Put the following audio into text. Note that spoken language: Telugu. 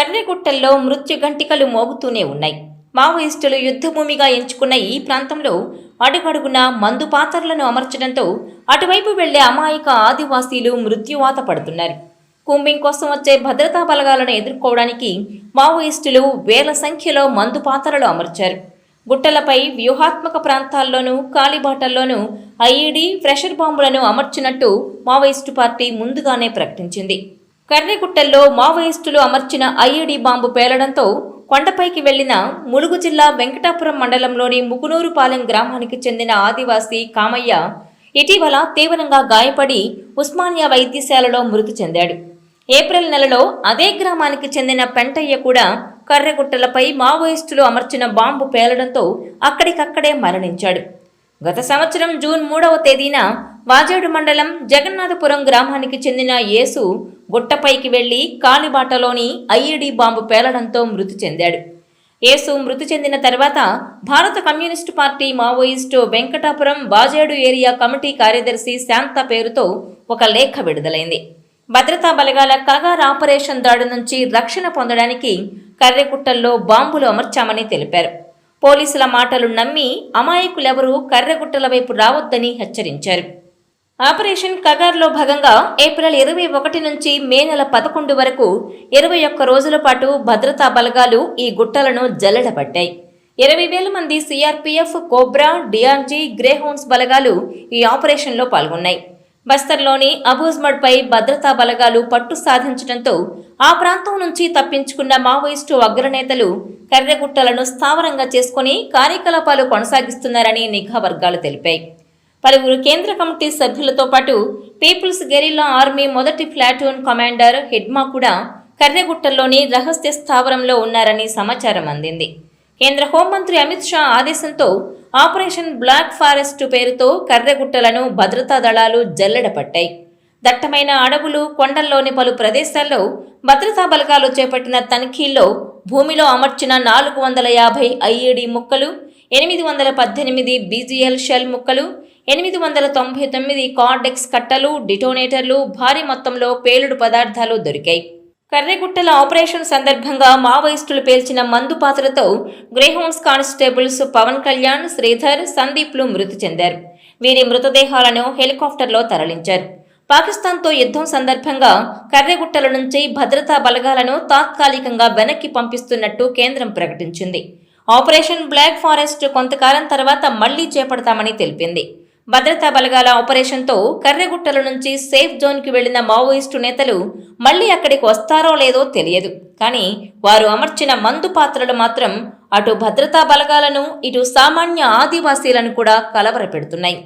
కర్రెగుట్టల్లో మృత్యుగంటికలు మోగుతూనే ఉన్నాయి. మావోయిస్టులు యుద్ధభూమిగా ఎంచుకున్న ఈ ప్రాంతంలో అడుగడుగున మందు పాత్రలను అమర్చడంతో అటువైపు వెళ్లే అమాయక ఆదివాసీలు మృత్యువాత పడుతున్నారు. కూంబింగ్ కోసం వచ్చే భద్రతా బలగాలను ఎదుర్కోవడానికి మావోయిస్టులు వేల సంఖ్యలో మందు పాత్రలు అమర్చారు. గుట్టలపై వ్యూహాత్మక ప్రాంతాల్లోనూ కాలిబాటల్లోనూ ఐఈడీ, ప్రెషర్ బాంబులను అమర్చినట్టు మావోయిస్టు పార్టీ ముందుగానే ప్రకటించింది. కర్రెగుట్టల్లో మావోయిస్టులు అమర్చిన ఐఈడీ బాంబు పేలడంతో కొండపైకి వెళ్లిన ములుగు జిల్లా వెంకటాపురం మండలంలోని ముకునూరుపాలెం గ్రామానికి చెందిన ఆదివాసీ కామయ్య ఇటీవల తీవ్రంగా గాయపడి ఉస్మానియా వైద్యశాలలో మృతి చెందాడు. ఏప్రిల్ నెలలో అదే గ్రామానికి చెందిన పెంటయ్య కూడా కర్రెగుట్టలపై మావోయిస్టులు అమర్చిన బాంబు పేలడంతో అక్కడికక్కడే మరణించాడు. గత సంవత్సరం జూన్ 3వ తేదీన వాజేడు మండలం జగన్నాథపురం గ్రామానికి చెందిన యేసు గుట్టపైకి వెళ్లి కాలిబాటలోని ఐఈడీ బాంబు పేలడంతో మృతి చెందాడు. యేసు మృతి చెందిన తర్వాత భారత communist party Maoist Venkatapuram Vajedu area committee కార్యదర్శి శాంత పేరుతో ఒక లేఖ విడుదలైంది. భద్రతా బలగాల కగార్ ఆపరేషన్ దాడి నుంచి రక్షణ పొందడానికి కర్రెగుట్టల్లో బాంబులు అమర్చామని తెలిపారు. పోలీసుల మాటలు నమ్మి అమాయకులెవరూ కర్రెగుట్టల వైపు రావద్దని హెచ్చరించారు. ఆపరేషన్ కగార్లో భాగంగా ఏప్రిల్ 21 నుంచి మే నెల 11 వరకు 21 రోజుల పాటు భద్రతా బలగాలు ఈ గుట్టలను జల్లెడబట్టాయి. 20,000 మంది సిఆర్పీఎఫ్, కోబ్రా, డిఆర్జీ, గ్రేహౌండ్స్ బలగాలు ఈ ఆపరేషన్లో పాల్గొన్నాయి. బస్తర్లోని అబూజ్మడ్పై భద్రతా బలగాలు పట్టు సాధించడంతో ఆ ప్రాంతం నుంచి తప్పించుకున్న మావోయిస్టు అగ్రనేతలు కర్రెగుట్టలను స్థావరంగా చేసుకుని కార్యకలాపాలు కొనసాగిస్తున్నారని నిఘా వర్గాలు తెలిపాయి. పలువురు కేంద్ర కమిటీ సభ్యులతో పాటు పీపుల్స్ గెరిల్లా ఆర్మీ మొదటి ప్లాటూన్ కమాండర్ హిడ్మా కూడా కర్రెగుట్టల్లోని రహస్య స్థావరంలో ఉన్నారని సమాచారం అందింది. కేంద్ర హోంమంత్రి అమిత్ షా ఆదేశంతో ఆపరేషన్ బ్లాక్ ఫారెస్ట్ పేరుతో కర్రెగుట్టలను భద్రతా దళాలు జల్లెడపట్టాయి. దట్టమైన అడవులు, కొండల్లోని పలు ప్రదేశాల్లో భద్రతా బలగాలు చేపట్టిన తనిఖీల్లో భూమిలో అమర్చిన 450 ఐఈడీ ముక్కలు, 818 బీజీఎల్ షెల్ ముక్కలు, 899 కార్డెక్స్ కట్టలు, డిటోనేటర్లు, భారీ మొత్తంలో పేలుడు పదార్థాలు దొరికాయి. కర్రెగుట్టల ఆపరేషన్ సందర్భంగా మావోయిస్టులు పేల్చిన మందు పాత్రతో గ్రేహౌండ్స్ కానిస్టేబుల్స్ పవన్ కళ్యాణ్, శ్రీధర్, సందీప్లు మృతి చెందారు. వీరి మృతదేహాలను హెలికాప్టర్లో తరలించారు. పాకిస్తాన్తో యుద్ధం సందర్భంగా కర్రెగుట్టల నుంచి భద్రతా బలగాలను తాత్కాలికంగా వెనక్కి పంపిస్తున్నట్టు కేంద్రం ప్రకటించింది. ఆపరేషన్ బ్లాక్ ఫారెస్ట్ కొంతకాలం తర్వాత మళ్లీ చేపడతామని తెలిపింది. భద్రతా బలగాల ఆపరేషన్తో కర్రెగుట్టల నుంచి సేఫ్ జోన్కి వెళ్లిన మావోయిస్టు నేతలు మళ్లీ అక్కడికి వస్తారో లేదో తెలియదు. కానీ వారు అమర్చిన మందు పాత్రలు మాత్రం అటు భద్రతా బలగాలను, ఇటు సామాన్య ఆదివాసీలను కూడా కలవరపెడుతున్నాయి.